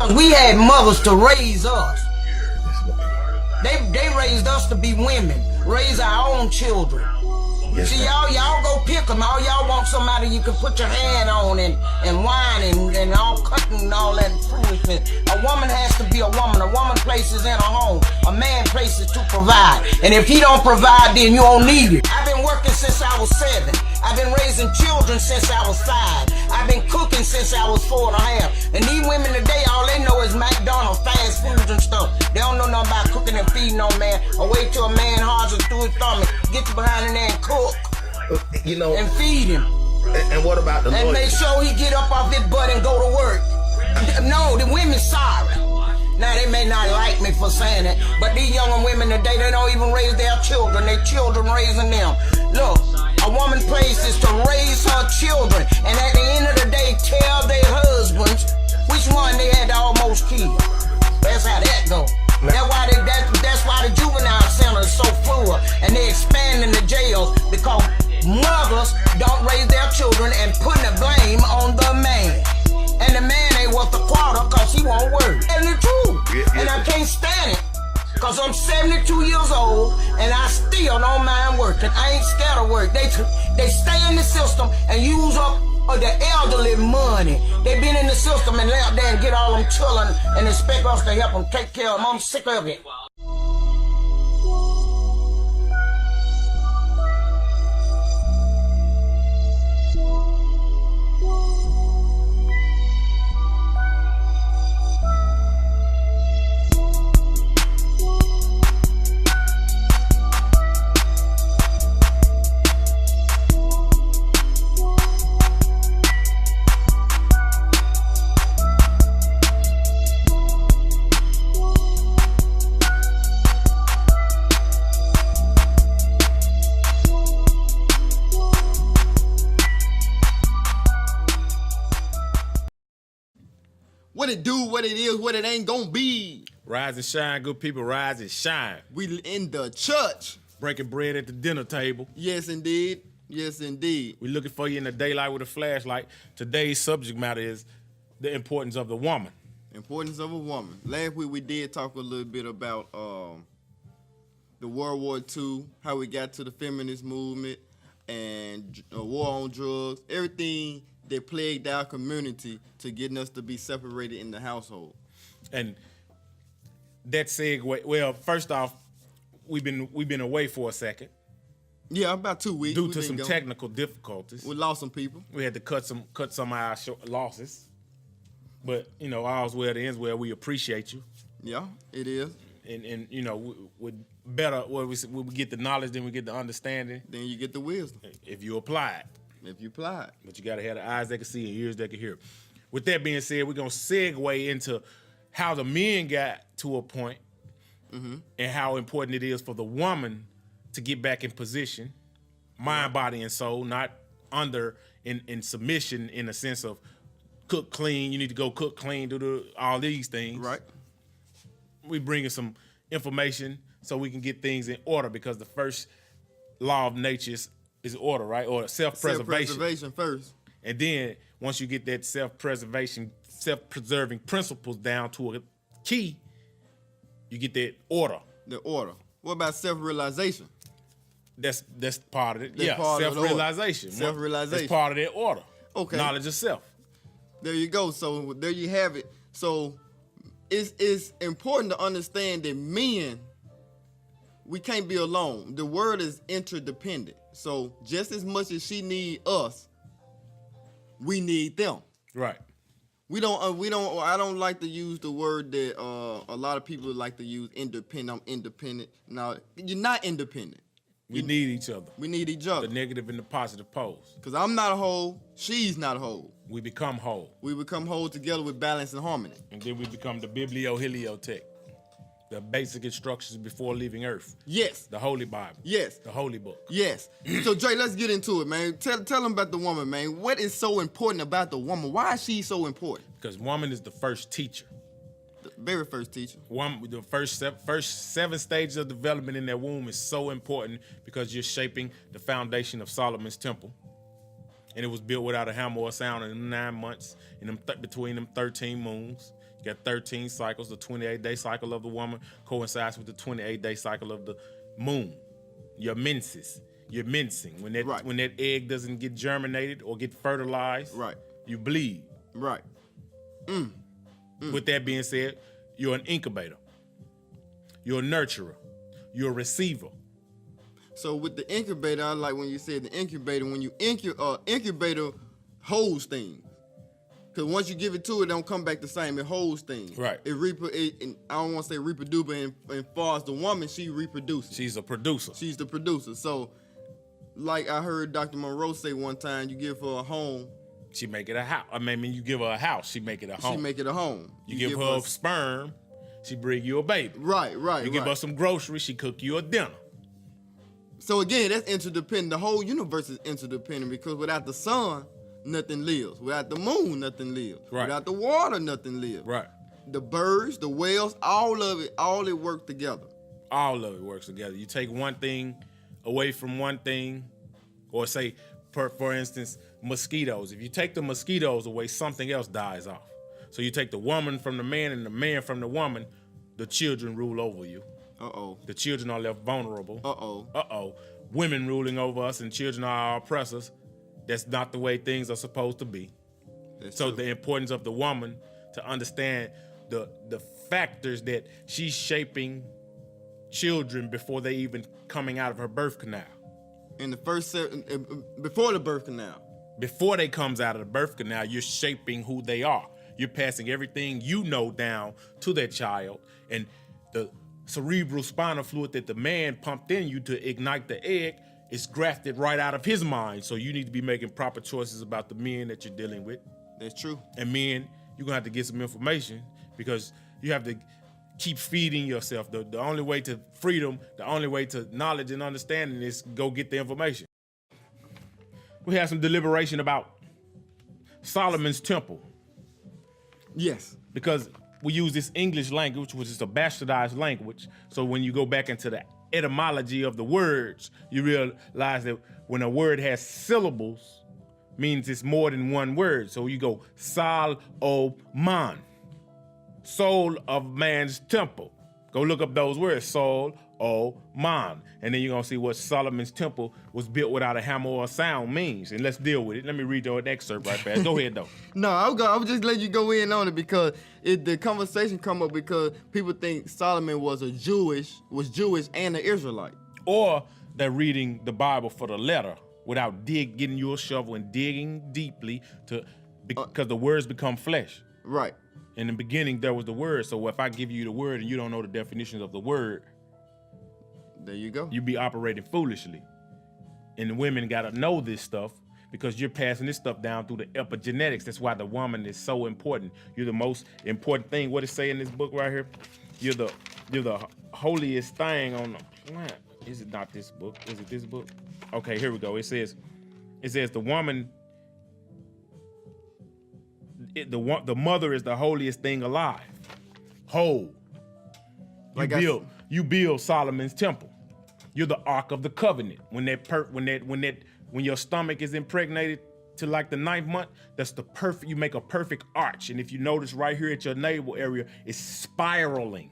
We had mothers to raise us. They raised us to be women, raise our own children. Yes, see, y'all go pick them. All y'all want somebody you can put your hand on and whine and all cutting and all that foolishness. A woman has to be a woman. A woman places in a home. A man places to provide. And if he don't provide, then you don't need it. I've been working since I was 7. I've been raising children since I was 5. I've been cooking since I was 4 and a half. And these women today, all they know is McDonald's, fast foods and stuff. They don't know nothing about cooking and feeding no man. Or wait till a man hard through his stomach, get you behind in there and cook. You know, and feed him. And what about the and Lord? make sure he get up off his butt and go to work. No, the women sorry. Now they may not like me for saying it, but these younger women today, they don't even raise their children. Their children raising them. Look, a woman place is to raise her children, and at the end of the day, tell their husbands which one they had to almost kill. That's how that go. That's why the juvenile center is so full, and they expanding the jails because mothers don't raise their children and putting the blame on the man. And the man ain't worth a quarter because he won't work. And the truth. And I can't stand it because I'm 72 years old and I still don't mind working. I ain't scared of work. They stay in the system and use up the elderly money. They been in the system and lay out there and get all them children and expect us to help them take care of them. I'm sick of it. What it do, what it is, what it ain't gonna be. Rise and shine, good people, rise and shine. We in the church. Breaking bread at the dinner table. Yes, indeed. Yes, indeed. We're looking for you in the daylight with a flashlight. Today's subject matter is the importance of the woman. Importance of a woman. Last week we did talk a little bit about the World War II, how we got to the feminist movement, and war on drugs, everything that plagued our community to getting us to be separated in the household. And that segue, well, first off, we've been away for a second. Yeah, about 2 weeks. Due to some technical difficulties. We lost some people. We had to cut some of our losses. But, you know, all's well that ends well. We appreciate you. Yeah, it is. And you know, we get the knowledge, then we get the understanding. Then you get the wisdom. If you apply it. If you apply it. But you got to have the eyes that can see and ears that can hear. With that being said, we're going to segue into how the men got to a point and how important it is for the woman to get back in position, mind, body, and soul, not under in submission in the sense of cook clean, you need to go cook clean, do all these things. Right. We bringing some information so we can get things in order because the first law of nature is order, right? Or self-preservation. Self-preservation first. And then once you get that self-preservation, self-preserving principles down to a key, you get that order. The order. What about self-realization? That's part of it. That's part of self-realization. Self-realization. That's part of that order. Okay. Knowledge of self. There you go. So there you have it. So it's important to understand that men, we can't be alone. The word is interdependent. So just as much as she need us, we need them. Right. I don't like to use the word that a lot of people like to use, independent. I'm independent. No, you're not independent. We need each other. We need each other. The negative and the positive poles. Because I'm not a whole, she's not a whole. We become whole. We become whole together with balance and harmony. And then we become the biblio-heliotech. The basic instructions before leaving Earth. Yes. The Holy Bible. Yes. The Holy Book. Yes. So, Dre, let's get into it, man. Tell them about the woman, man. What is so important about the woman? Why is she so important? Because woman is the first teacher. The very first teacher. The first 7 stages of development in that womb is so important because you're shaping the foundation of Solomon's temple. And it was built without a hammer or a sound in them 9 months, in them between them 13 moons. You got 13 cycles. The 28-day cycle of the woman coincides with the 28-day cycle of the moon. Your menses, your mensing. When that egg doesn't get germinated or get fertilized, you bleed. Right. With that being said, you're an incubator. You're a nurturer. You're a receiver. So with the incubator, I like when you said the incubator. When you incubator holds things, because once you give it to it, it don't come back the same. It holds things. Right. And I don't want to say reproduce, but as far as the woman, she reproduces. She's a producer. She's the producer. So, like I heard Dr. Monroe say one time, you give her a home. She make it a house. I mean, you give her a house, she make it a home. She make it a home. You give her sperm, she bring you a baby. Right. You give her some groceries, she cook you a dinner. So again, that's interdependent. The whole universe is interdependent because without the sun, nothing lives. Without the moon, nothing lives. Right. Without the water, nothing lives. Right. The birds, the whales, all it work together. All of it works together. You take one thing away from one thing, or say, for instance, mosquitoes. If you take the mosquitoes away, something else dies off. So you take the woman from the man and the man from the woman, the children rule over you. Uh-oh. The children are left vulnerable. Uh-oh. Uh-oh. Women ruling over us and children are our oppressors. That's not the way things are supposed to be. That's so true. The importance of the woman to understand the factors that she's shaping children before they even coming out of her birth canal. In the first before the birth canal. Before they comes out of the birth canal, you're shaping who they are. You're passing everything you know down to that child, and the cerebral spinal fluid that the man pumped in you to ignite the egg is grafted right out of his mind. So you need to be making proper choices about the men that you're dealing with. That's true. And men, you're gonna have to get some information because you have to keep feeding yourself. The only way to freedom, the only way to knowledge and understanding is go get the information. We had some deliberation about Solomon's temple. Yes. Because we use this English language, which is a bastardized language. So when you go back into the etymology of the words, you realize that when a word has syllables, means it's more than one word. So you go Sol-o-man, soul of man's temple. Go look up those words, Sol-o-man. And then you're gonna see what Solomon's temple was built without a hammer or a sound means. And let's deal with it. Let me read your excerpt right fast. Go ahead though. No, I was just letting you go in on it because the conversation come up because people think Solomon was Jewish and an Israelite. Or they're reading the Bible for the letter without getting you a shovel and digging deeply because the words become flesh. Right. In the beginning, there was the word. So if I give you the word and you don't know the definitions of the word, there you go. You be operating foolishly. And the women got to know this stuff because you're passing this stuff down through the epigenetics. That's why the woman is so important. You're the most important thing. What it say in this book right here? You're the holiest thing on the planet. Is it not this book? Is it this book? Okay, here we go. It says the woman. The mother is the holiest thing alive. Whole. You build Solomon's temple. You're the Ark of the Covenant. When your stomach is impregnated to like the 9th month, that's the perfect. You make a perfect arch. And if you notice right here at your navel area, it's spiraling.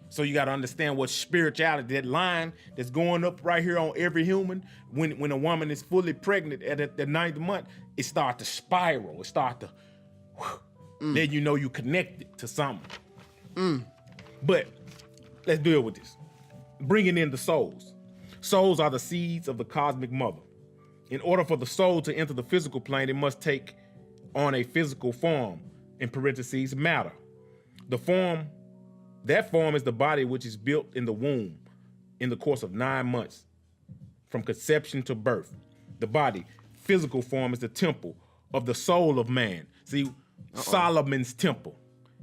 So you got to understand what spirituality, that line that's going up right here on every human, when a woman is fully pregnant at the 9th month, it starts to spiral. It starts to, then you know you connected to something. But let's deal with this. Bringing in the souls. Souls are the seeds of the cosmic mother. In order for the soul to enter the physical plane, it must take on a physical form, in parentheses, matter. That form is the body which is built in the womb in the course of 9 months, from conception to birth. The body, physical form, is the temple of the soul of man. See, Solomon's temple.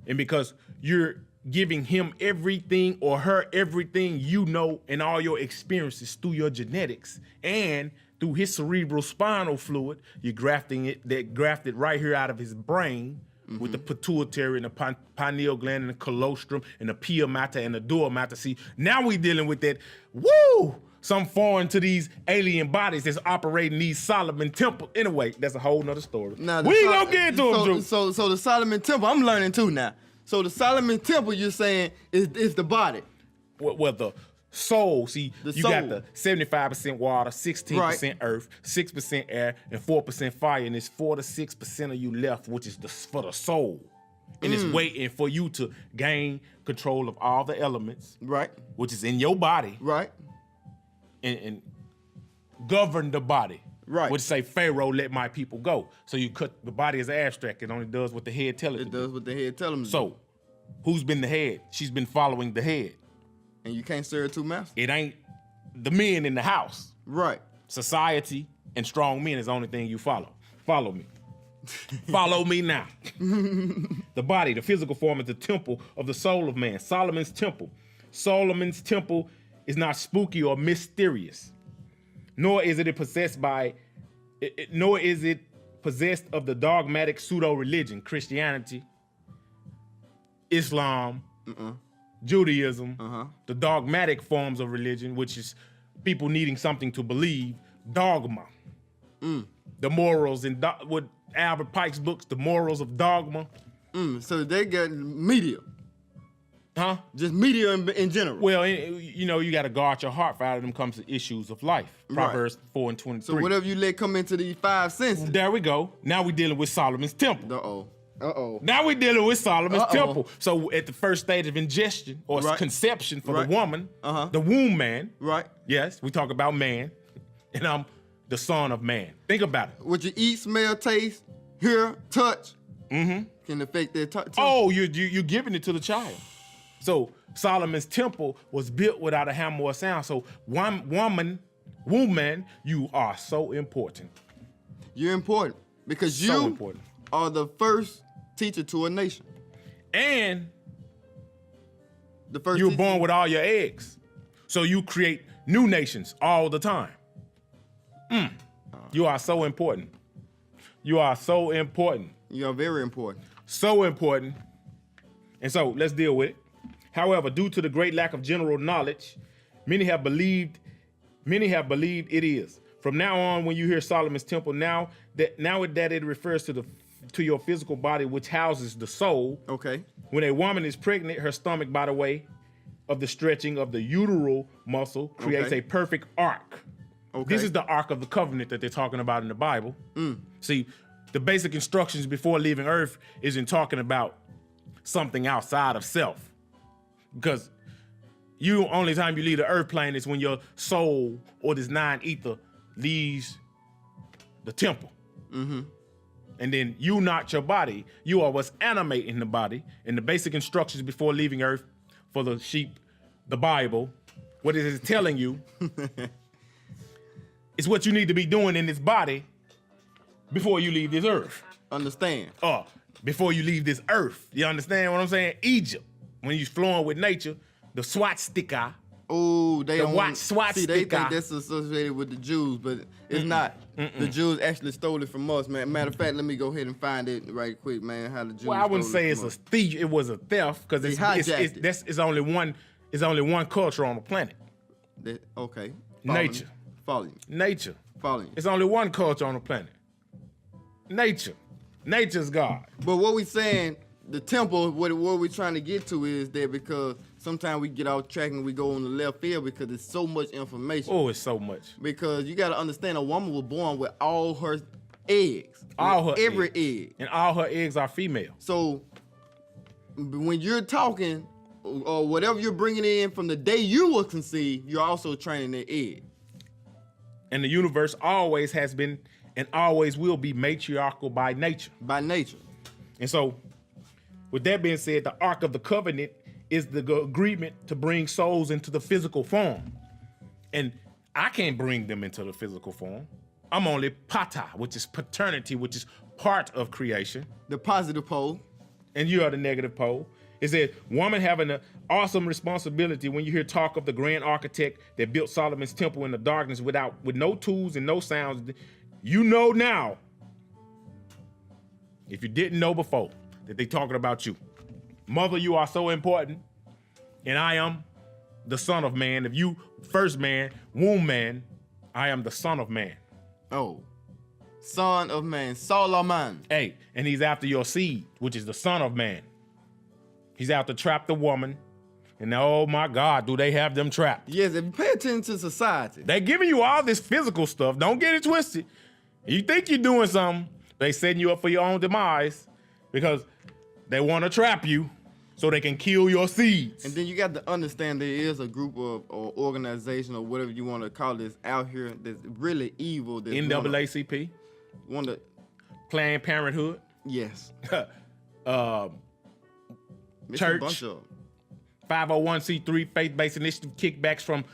And because you're giving him everything or her everything you know in all your experiences through your genetics and through his cerebral spinal fluid, you're grafted right here out of his brain. With the pituitary and the pineal gland and the colostrum and the pia mater and the dura mater. See, now we dealing with that, some foreign to these alien bodies that's operating these Solomon temple. Anyway, that's a whole nother story. Now, We ain't gonna get into them, Drew. So the Solomon Temple, I'm learning too now. So the Solomon Temple, you're saying is the body. Well, the soul, see, The you soul. got the 75% water, 16% earth, 6% air, and 4% fire, and it's 4 to 6% of you left, which is for the soul. And it's waiting for you to gain control of all the elements, Right. which is in your body, Right. and govern the body. Right. Which say, Pharaoh, let my people go. So you cut the body as abstract. It only does what the head tells it It to do. does what the head tell them. So, who's been the head? She's been following the head. And you can't serve two masters. It ain't the men in the house. Right. Society and strong men is the only thing you follow. Follow me. Follow me now. The body, the physical form, is the temple of the soul of man. Solomon's temple. Solomon's temple is not spooky or mysterious, nor is it possessed of the dogmatic pseudo-religion, Christianity, Islam, Judaism, the dogmatic forms of religion, which is people needing something to believe, dogma. The morals in with Albert Pike's books, The Morals of Dogma. So they got media. Huh? Just media in general. Well, you know, you got to guard your heart, for out of them comes the issues of life. Right. Proverbs 4 and 23. So whatever you let come into these five senses. There we go. Now we're dealing with Solomon's temple. Uh-oh. Now we're dealing with Solomon's Uh-oh. temple. So at the first stage of ingestion or Right. conception for Right. the woman, Uh-huh. the womb man, Right. yes, we talk about man, and I'm the son of man. Think about it. What you eat, smell, taste, hear, touch can affect their temple. Oh, you're giving it to the child. So Solomon's temple was built without a hammer or sound. So womb man, you are so important. You're important because So you important. are the first teacher to a nation. And The first you were teacher- born with all your eggs. So you create new nations all the time. You are so important. You are so important. You are very important. So important. And so let's deal with it. However, due to the great lack of general knowledge, many have believed it is. From now on, when you hear Solomon's temple, now that it refers to your physical body, which houses the soul. Okay. When a woman is pregnant, her stomach, by the way of the stretching of the uteral muscle, creates Okay. a perfect arc. Okay. This is the Ark of the Covenant that they're talking about in the Bible. See, the basic instructions before leaving Earth isn't talking about something outside of self. Because only time you leave the Earth plane is when your soul or this non-ether leaves the temple. And then you not your body. You are what's animating the body. And the basic instructions before leaving Earth for the sheep, the Bible, what it is telling you is what you need to be doing in this body before you leave this earth. Understand. Before you leave this earth. You understand what I'm saying? Egypt, when you're flowing with nature, the swastika. Oh, they don't want. swastika. See, they think that's associated with the Jews, but it's not. The Jews actually stole it from us, man. Matter of fact, let me go ahead and find it right quick, man. How the Jews. Well, I wouldn't stole say it it's from a us. thief. It was a theft because They hijacked it. it's only one culture on the planet. Okay. Nature. Following. Nature. Following. It's only one culture on the planet. Nature. Nature's God. But what we saying, the temple, what we trying to get to is that because sometimes we get off track and we go on the left field because there's so much information. Oh, it's so much. Because you got to understand, a woman was born with all her eggs. All her every eggs. egg. And all her eggs are female. So when you're talking or whatever you're bringing in from the day you were conceived, you're also training their egg. And the universe always has been and always will be matriarchal by nature. By nature. And so, with that being said, the Ark of the Covenant is the agreement to bring souls into the physical form. And I can't bring them into the physical form. I'm only pata, which is paternity, which is part of creation. The positive pole. And you are the negative pole. It said, woman having an awesome responsibility when you hear talk of the grand architect that built Solomon's temple in the darkness with no tools and no sounds. You know now, if you didn't know before, that they talking about you. Mother, you are so important, and I am the son of man. If you first man, womb man, I am the son of man. Oh, son of man, Solomon. Hey, and he's after your seed, which is the son of man. He's out to trap the woman. And oh my God, do they have them trapped? Yes, if you pay attention to society. They giving you all this physical stuff. Don't get it twisted. You think you're doing something, they setting you up for your own demise because they want to trap you so they can kill your seeds. And then you got to understand there is a group of or organization or whatever you want to call this out here that's really evil. That's NAACP, Want to, Planned Parenthood, yes. uh, It's a Church. bunch of 501c3 faith-based initiative, kickbacks from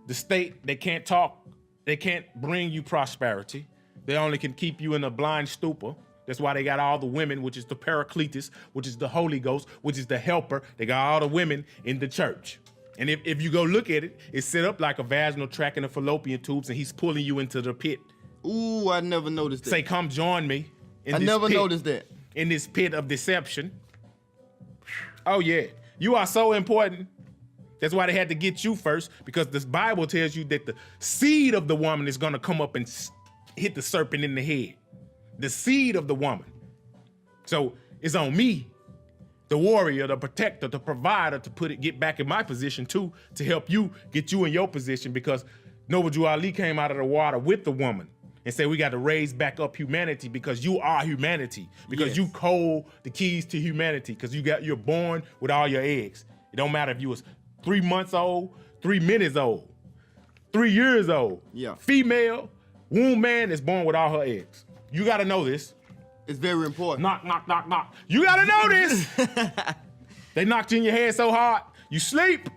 the state. They can't talk. They can't bring you prosperity. They only can keep you in a blind stupor. That's why they got all the women, which is the Paracletus, which is the Holy Ghost, which is the helper. They got all the women in the church. And if you go look at it, it's set up like a vaginal tract and a fallopian tubes, and he's pulling you into the pit. Ooh, I never noticed that. Say, come join me in I this never pit, noticed that. in this pit of deception. Oh, yeah. You are so important. That's why they had to get you first, because this Bible tells you that the seed of the woman is going to come up and hit the serpent in the head. The seed of the woman. So it's on me, the warrior, the protector, the provider, to get back in my position too, to help you get you in your position, because Noble Ali came out of the water with the woman and said we got to raise back up humanity, because you are humanity, because Yes. you hold the keys to humanity, because you're born with all your eggs. It don't matter if you was 3 months old, 3 minutes old, 3 years old. Yeah. Female, womb man is born with all her eggs. You got to know this. It's very important. Knock, knock, knock, knock. You got to know this. They knocked you in your head so hard, you sleep.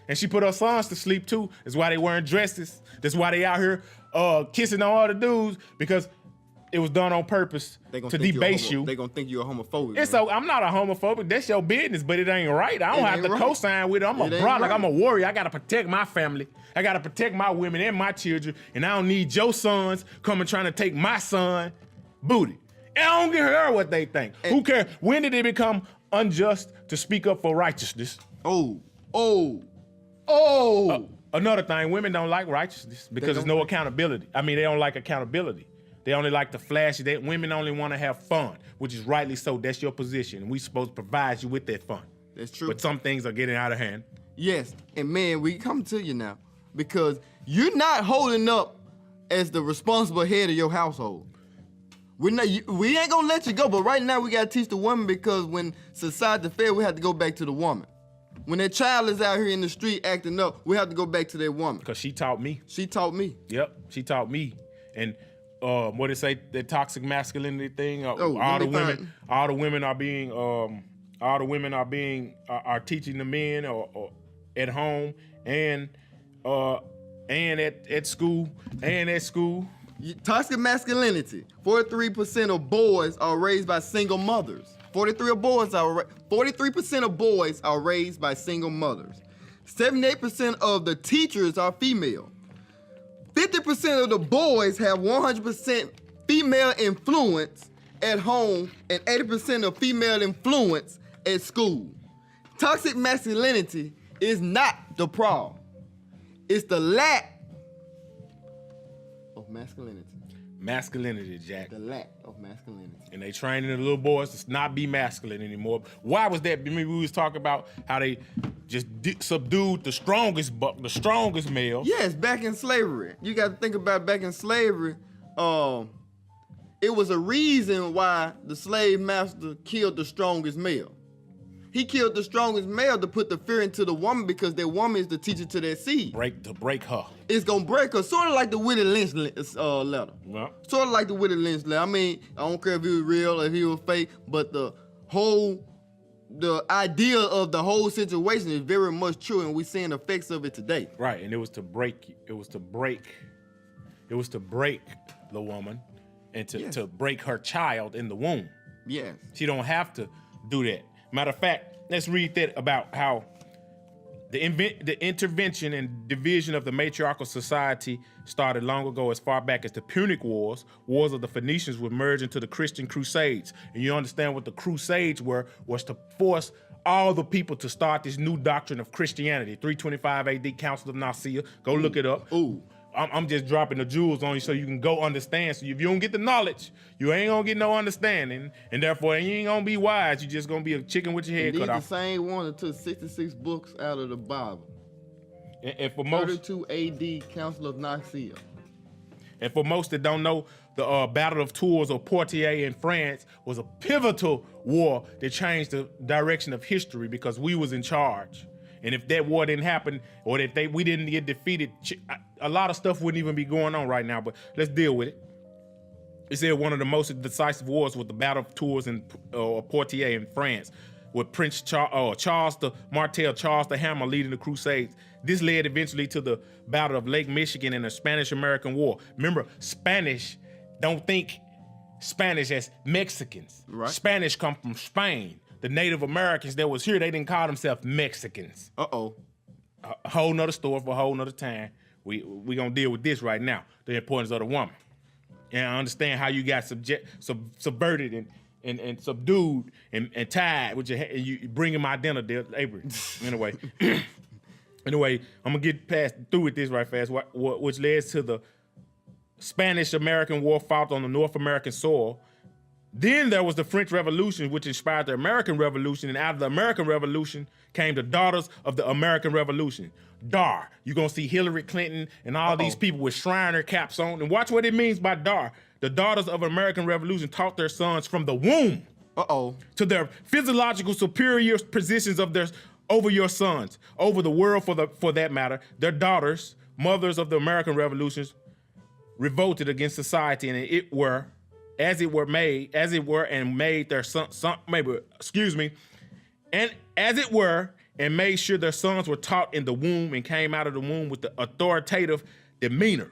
And she put her sons to sleep too. That's why they wearing dresses. That's why they out here kissing on all the dudes, because it was done on purpose They gonna to think debase you. They're going to think you're a homophobic. And man. so I'm not a homophobic. That's your business, but it ain't right. I don't It have ain't to right. co-sign with it. I'm a It ain't brother. Like, right. I'm a warrior. I got to protect my family. I got to protect my women and my children. And I don't need your sons coming trying to take my son booty. And I don't care what they think. Who cares? When did it become unjust to speak up for righteousness? Oh. Another thing, women don't like righteousness because there's no accountability. I mean, they don't like accountability. They only like the flashy. Women only want to have fun, which is rightly so. That's your position. And we supposed to provide you with that fun. That's true. But some things are getting out of hand. Yes, and man, we come to you now because you're not holding up as the responsible head of your household. We ain't gonna let you go, but right now we gotta teach the woman, because when society fails, we have to go back to the woman. When that child is out here in the street acting up, we have to go back to that woman. Because she taught me. She taught me. Yep, she taught me. And what they say, the toxic masculinity thing. All let the me women, find- all the women are teaching the men or at home and at school and at school. Toxic masculinity. 43% of boys are raised by single mothers. 43% of boys are raised by single mothers. 78% of the teachers are female. 50% of the boys have 100% female influence at home and 80% of female influence at school. Toxic masculinity is not the problem. It's the lack of masculinity. Masculinity, Jack. The lack of masculinity. And they training the little boys to not be masculine anymore. Why was that? Remember we was talking about how they just subdued the strongest male. Yes, back in slavery. You got to think about back in slavery. It was a reason why the slave master killed the strongest male. He killed the strongest male to put the fear into the woman, because that woman is the teacher to that seed. To break her. It's gonna break her, sort of like the Willie Lynch letter. Well, Sort of like the Willie Lynch letter. I mean, I don't care if he was real or if he was fake, but the idea of the whole situation is very much true, and we're seeing effects of it today. right, and it was to break the woman and to break her child in the womb. Yes. She don't have to do that. Matter of fact, let's read that about how The intervention and division of the matriarchal society started long ago, as far back as the Punic Wars. Wars of the Phoenicians would merge into the Christian Crusades. And you understand what the Crusades was to force all the people to start this new doctrine of Christianity. 325 AD, Council of Nicaea. Go look it up. Ooh. I'm just dropping the jewels on you so you can go understand. So if you don't get the knowledge, you ain't gonna get no understanding, and therefore you ain't gonna be wise. You just gonna be a chicken with your head These cut the off. same one that took 66 books out of the Bible. And for most, 32 AD, Council of Nicaea. and for most that don't know, the Battle of Tours or Poitiers in France was a pivotal war that changed the direction of history because we was in charge. And if that war didn't happen, or that we didn't get defeated, a lot of stuff wouldn't even be going on right now. But let's deal with it. It said one of the most decisive wars was the Battle of Tours and Poitiers in France, with Prince Charles the Martel, Charles the Hammer leading the Crusades. This led eventually to the Battle of Lake Michigan and the Spanish-American War. Remember, Spanish, don't think Spanish as Mexicans. Right. Spanish come from Spain. The Native Americans that was here, they didn't call themselves Mexicans. Uh-oh. A whole nother story for a whole nother time. We gonna deal with this right now, the importance of the woman. And I understand how you got subverted and subdued and tied with your and you bringing my dinner there, Avery. Anyway, I'm gonna get through with this right fast, which leads to the Spanish-American War fought on the North American soil. Then there was the French Revolution, which inspired the American Revolution, and out of the American Revolution came the Daughters of the American Revolution. DAR. You're gonna see Hillary Clinton and all these people with Shriner caps on, and watch what it means by DAR. The Daughters of American Revolution taught their sons from the womb to their physiological superior positions of theirs over your sons, over the world for that matter. Their daughters, mothers of the American Revolutions, revolted against society, and made sure their sons were taught in the womb and came out of the womb with the authoritative demeanor.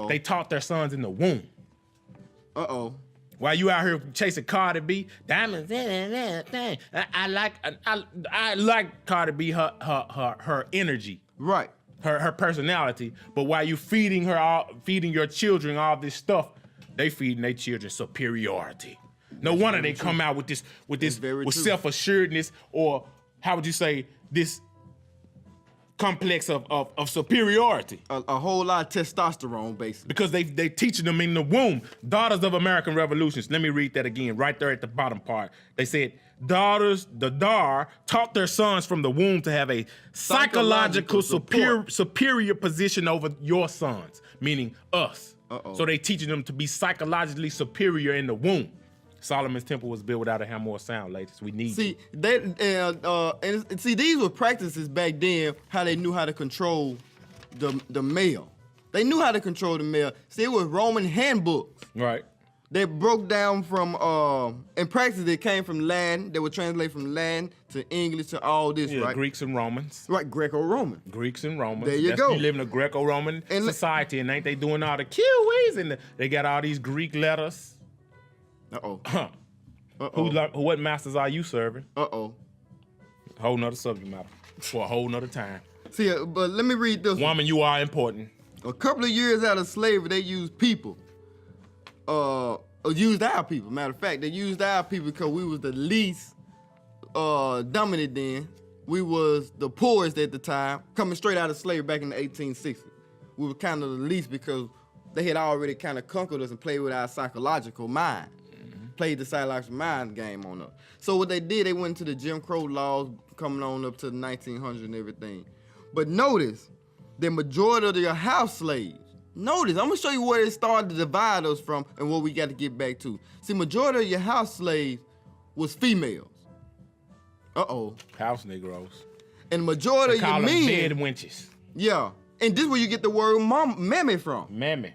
They taught their sons in the womb. While you out here chasing Cardi B, diamonds, I like Cardi B, her energy, Right. her personality. But while you feeding your children all this stuff, they feeding their children superiority. No wonder they come out with self-assuredness, or how would you say, this complex of superiority. A whole lot of testosterone, basically. Because they teaching them in the womb. Daughters of American Revolutions. Let me read that again, right there at the bottom part. They said, the DAR taught their sons from the womb to have a psychological superior position over your sons, meaning us. So they teaching them to be psychologically superior in the womb. Solomon's temple was built without a hammer or sound, ladies. We need see these were practices back then, how they knew how to control the male. They knew how to control the male. See, it was Roman handbooks. Right. They broke down from in practice they came from Latin. They would translate from Latin to English to all this, right? Greeks and Romans. Right, Greco-Roman. Greeks and Romans. There you go. You live in a Greco-Roman society, and ain't they doing all the Kiwis, and they got all these Greek letters. What masters are you serving? Whole nother subject matter for a whole nother time. See, but let me read this. Woman, you are important. A couple of years out of slavery, they used people. Used our people. Matter of fact, they used our people because we was the least dominant then. We was the poorest at the time, coming straight out of slavery back in the 1860s. We were kind of the least because they had already kind of conquered us and played with our psychological mind. Played the psychological mind game on us. So what they did, they went into the Jim Crow laws coming on up to the 1900s and everything. But notice, the majority of your house slaves, notice, I'm gonna show you where it started to divide us from and what we got to get back to. See, majority of your house slaves was females. House Negroes. And majority of your men. Bed wenches. Yeah. And this is where you get the word mammy from. Mammy.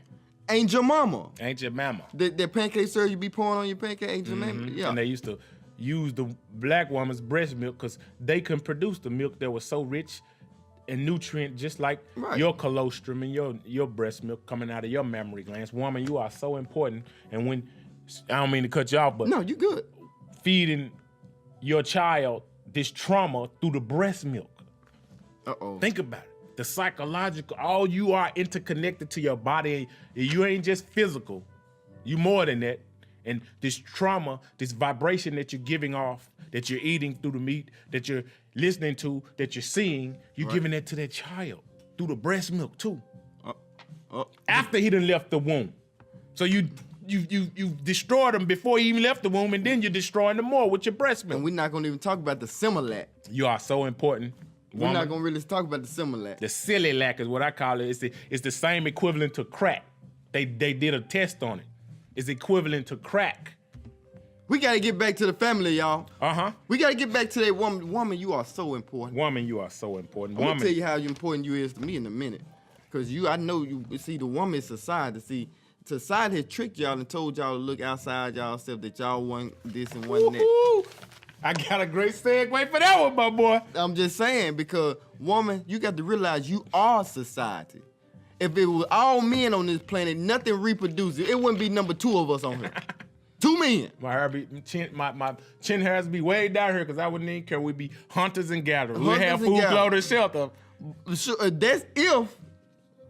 Ain't your mama. Ain't your mama. The pancake syrup you be pouring on your pancake, ain't your mammy. Yeah. And they used to use the black woman's breast milk because they couldn't produce the milk that was so rich and nutrient, just like your colostrum and your breast milk coming out of your mammary glands. Woman, you are so important. And when, I don't mean to cut you off, but no, you good. Feeding your child this trauma through the breast milk. Uh-oh. Think about it. The psychological, all you are interconnected to your body. You ain't just physical. You more than that. And this trauma, this vibration that you're giving off, that you're eating through the meat, that you're listening to, that you're seeing, you're giving that to that child through the breast milk too. After he done left the womb. So you destroyed him before he even left the womb, and then you're destroying them more with your breast milk. And we're not gonna even talk about the Similac. You are so important. We're not gonna really talk about the Similac. The silly lack is what I call it. It's the same equivalent to crack. They did a test on it. It's equivalent to crack. We gotta get back to the family, y'all. Uh-huh. We gotta get back to that woman. Woman, you are so important. Woman, you are so important. I'm Woman. gonna tell you how important you is to me in a minute. Cause I know you see the woman is society. See, society has tricked y'all and told y'all to look outside y'allself, that y'all want this and want that. Woo-hoo. I got a great segue for that one, my boy. I'm just saying, because woman, you got to realize you are society. If it was all men on this planet, nothing reproduces. It wouldn't be number 2 of us on here. 2 men. My chin hairs be way down here because I wouldn't even care. We'd be hunters and gatherers. We'd Hunters have and food, gatherers. clothing, shelter. Sure, that's if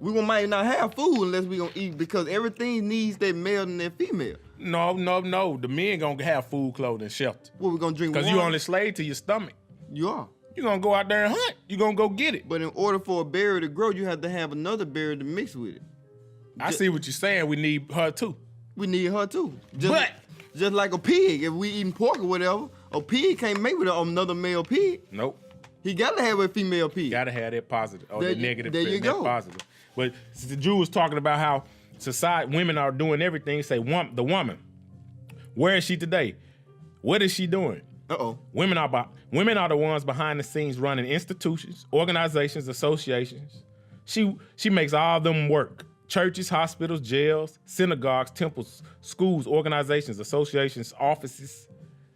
we might not have food unless we gonna eat, because everything needs that male and that female. No. The men gonna have food, clothing, shelter. What we gonna drink? Because water? you only slave to your stomach. You are. You're gonna go out there and hunt. You're gonna go get it. But in order for a berry to grow, you have to have another berry to mix with it. I see what you're saying. We need her too. We need her too. But Just like a pig, if we eating pork or whatever, a pig can't mate with another male pig. nope. He gotta have a female pig. Gotta have that positive or There that you- negative. there you and that go. positive. But the Jew was talking about how society, women are doing everything. Say, the woman. Where is she today? What is she doing? Uh-oh. Women are the ones behind the scenes running institutions, organizations, associations. She makes all of them work. Churches, hospitals, jails, synagogues, temples, schools, organizations, associations, offices.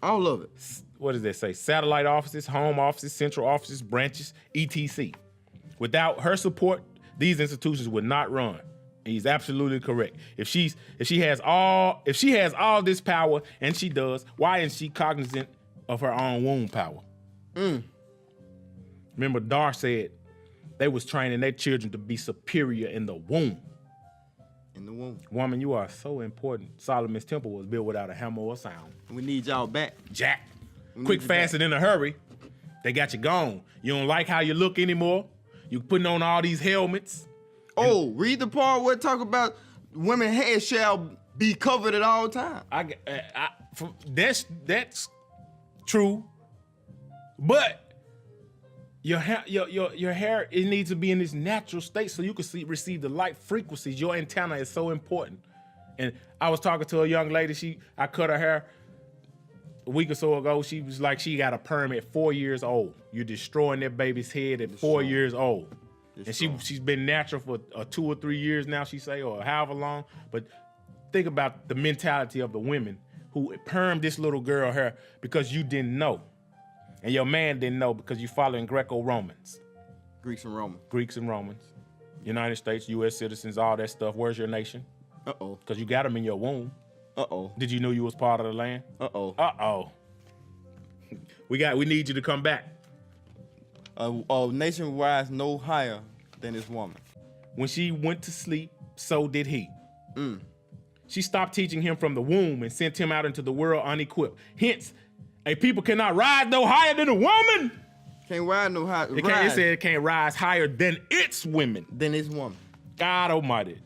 All of it. What does that say? Satellite offices, home offices, central offices, branches, etc. Without her support, these institutions would not run. And he's absolutely correct. If she has all this power, and she does, why isn't she cognizant of her own womb power? Remember, Dar said they was training their children to be superior in the womb. In the womb. Woman, you are so important. Solomon's temple was built without a hammer or sound. We need y'all back. Jack. We Quick, need you fast, and in a hurry. They got you gone. You don't like how you look anymore. You putting on all these helmets. Oh, read the part where it talk about women's head shall be covered at all times. That's true, but your hair it needs to be in this natural state so you can receive the light frequencies. Your antenna is so important. And I was talking to a young lady. I cut her hair a week or so ago. She was like, she got a perm at 4 years old. You're destroying that baby's head at 4 years old. And she's been natural for 2 or 3 years now, she say, or however long. But think about the mentality of the women who permed this little girl hair because you didn't know. And your man didn't know because you following Greco-Romans. Greeks and Romans. Greeks and Romans. United States, U.S. citizens, all that stuff. Where's your nation? Uh-oh. Because you got them in your womb. Uh-oh. Did you know you was part of the land? Uh-oh. Uh-oh. We need you to come back. A nation rise no higher than this woman. When she went to sleep, so did he. She stopped teaching him from the womb and sent him out into the world unequipped. Hence, a people cannot rise no higher than a woman. Can't rise no higher. It said it can't rise higher than its women. Than this woman. God almighty.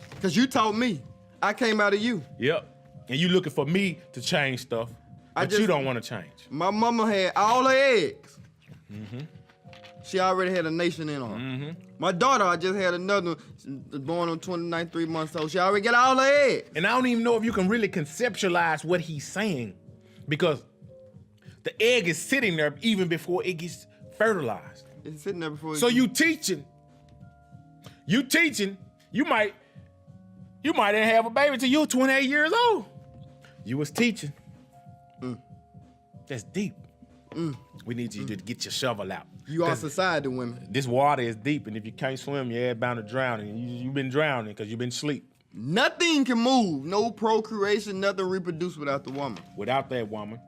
Because you taught me. I came out of you. Yep. And you looking for me to change stuff, but you don't want to change. My mama had all her eggs. She already had a nation in her. My daughter, I just had another one, born on 29, 3 months old. She already got all her eggs. And I don't even know if you can really conceptualize what he's saying, because the egg is sitting there even before it gets fertilized. It's sitting there before. So you teaching, you might didn't have a baby till you were 28 years old. You was teaching. That's deep. We need you to get your shovel out. You are society women. This water is deep, and if you can't swim, your ass bound to drown. And you've been drowning because you've been asleep. Nothing can move. No procreation, nothing reproduce without the woman. Without that woman,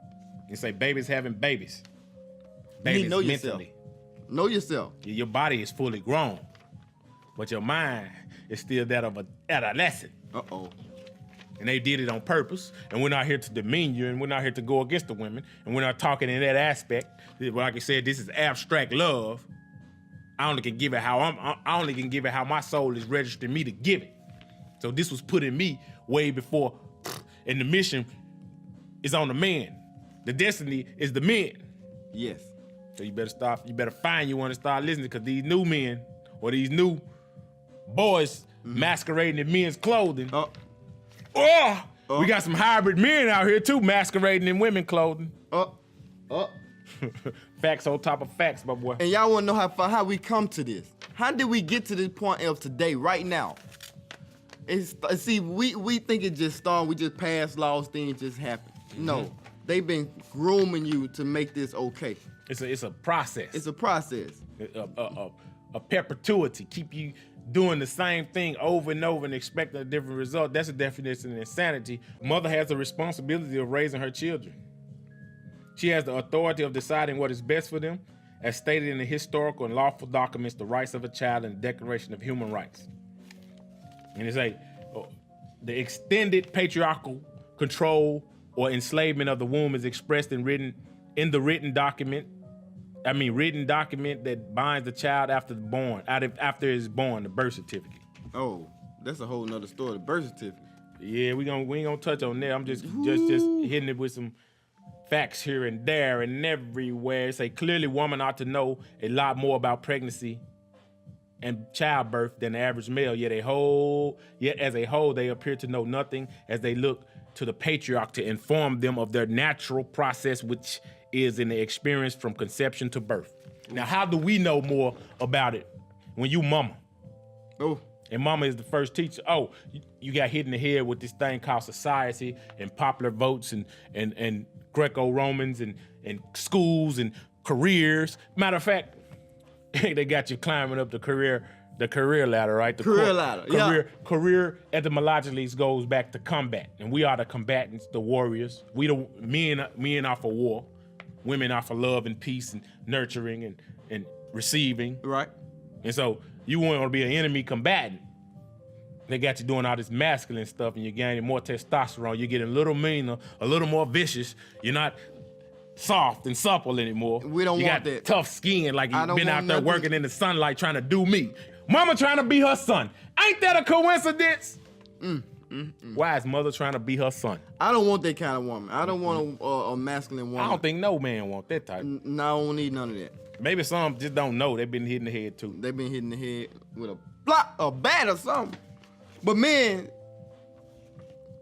you say babies having babies. You need Babies to know yourself. mentally. Know yourself. Your body is fully grown, but your mind is still that of an adolescent. Uh-oh. And they did it on purpose. And we're not here to demean you, and we're not here to go against the women, and we're not talking in that aspect. Like I said, this is abstract love. I only can give it how my soul is registered me to give it. So this was put in me way before, and the mission is on the man. The destiny is the men. Yes. So you better find you one and start listening, because these new men or these new boys masquerading in men's clothing. We got some hybrid men out here too masquerading in women's clothing. Facts on top of facts, my boy. And y'all want to know how we come to this? How did we get to this point of today, right now? See, we think it just started. We just passed laws, things just happen. No, they've been grooming you to make this okay. It's a process. It's a process. A perpetuity. Keep you doing the same thing over and over and expecting a different result. That's a definition of insanity. Mother has the responsibility of raising her children. She has the authority of deciding what is best for them, as stated in the historical and lawful documents, the rights of a child and the Declaration of Human Rights. And it's the extended patriarchal control or enslavement of the womb is expressed in the written document that binds the child after it's born, the birth certificate. Oh, that's a whole nother story. The birth certificate. Yeah, we ain't gonna touch on that. I'm just hitting it with some facts here and there and everywhere. Say clearly, woman ought to know a lot more about pregnancy and childbirth than the average male. Yet as a whole, they appear to know nothing as they look to the patriarch to inform them of their natural process, which is in the experience from conception to birth. Now, how do we know more about it? When you mama. Oh. And mama is the first teacher. Oh, you got hit in the head with this thing called society and popular votes and Greco-Romans and schools and careers. Matter of fact, they got you climbing up the career ladder, right? Career etymologically goes back to combat, and we are the combatants, the warriors. Men are for war, women are for love and peace and nurturing and receiving. Right. And so you want to be an enemy combatant. They got you doing all this masculine stuff, and you're gaining more testosterone. You're getting a little meaner, a little more vicious. You're not soft and supple anymore. We don't you want got that. Tough skin, like you've been out there nothing. working in the sunlight trying to do me. Mama trying to be her son. Ain't that a coincidence? Why is mother trying to be her son? I don't want that kind of woman. I don't want a masculine woman. I don't think no man want that type. No, I don't need none of that. Maybe some just don't know. They've been hit in the head too. They've been hitting the head with a block, a bat or something. But men,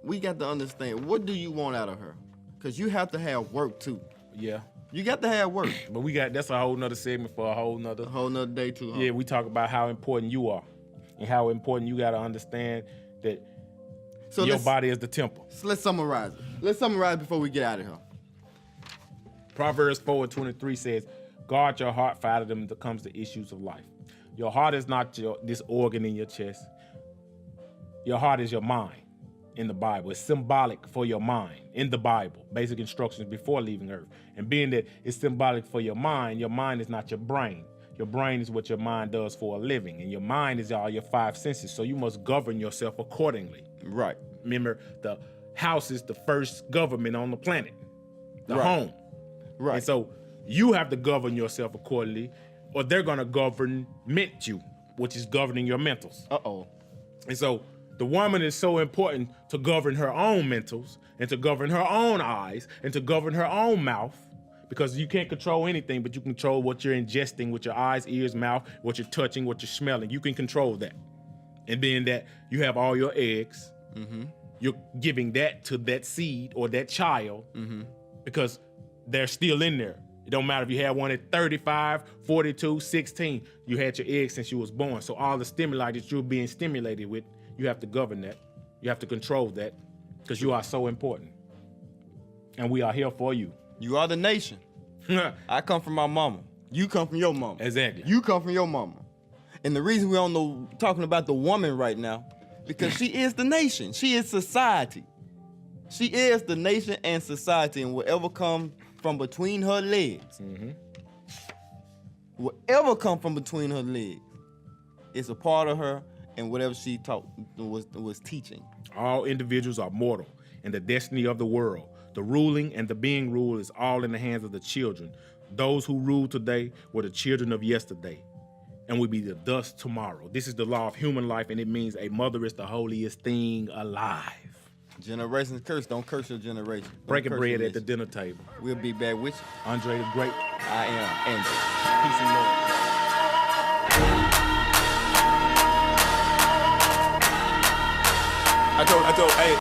we got to understand, what do you want out of her? Because you have to have work too. Yeah. You got to have work. But that's a whole nother segment for a whole nother day too. Huh? Yeah, we talk about how important you are and how important you got to understand that your body is the temple. So let's summarize it. Let's summarize before we get out of here. Proverbs 4:23 says, guard your heart, for out of them comes the issues of life. Your heart is not this organ in your chest. Your heart is your mind in the Bible. It's symbolic for your mind in the Bible. Basic instructions before leaving earth. And being that it's symbolic for your mind is not your brain. Your brain is what your mind does for a living. And your mind is all your five senses. So you must govern yourself accordingly. Right. Remember, the house is the first government on the planet. The home. Right. And so you have to govern yourself accordingly, or they're going to government you, which is governing your mentals. Uh-oh. And so the woman is so important to govern her own mentals and to govern her own eyes and to govern her own mouth, because you can't control anything, but you control what you're ingesting with your eyes, ears, mouth, what you're touching, what you're smelling. You can control that. And then that you have all your eggs. Mm-hmm. You're giving that to that seed or that child because they're still in there. It don't matter if you had one at 35, 42, 16. You had your eggs since you was born. So all the stimuli that you're being stimulated with, you have to govern that. You have to control that because you are so important. And we are here for you. You are the nation. I come from my mama. You come from your mama. Exactly. You come from your mama. And the reason we don't know talking about the woman right now, because she is the nation. She is society. She is the nation and society, and whatever comes from between her legs whatever come from between her legs, it's a part of her, and whatever she taught was teaching. All individuals are mortal, and the destiny of the world, the ruling and the being ruled, is all in the hands of the children. Those who rule today were the children of yesterday, and will be the dust tomorrow. This is the law of human life, and it means a mother is the holiest thing alive. Generations curse. Don't curse your generation. Don't Breaking curse bread your at the nation. dinner table. We'll be back with you. Andre the Great. I am Andrew. Peace and love. I told, hey,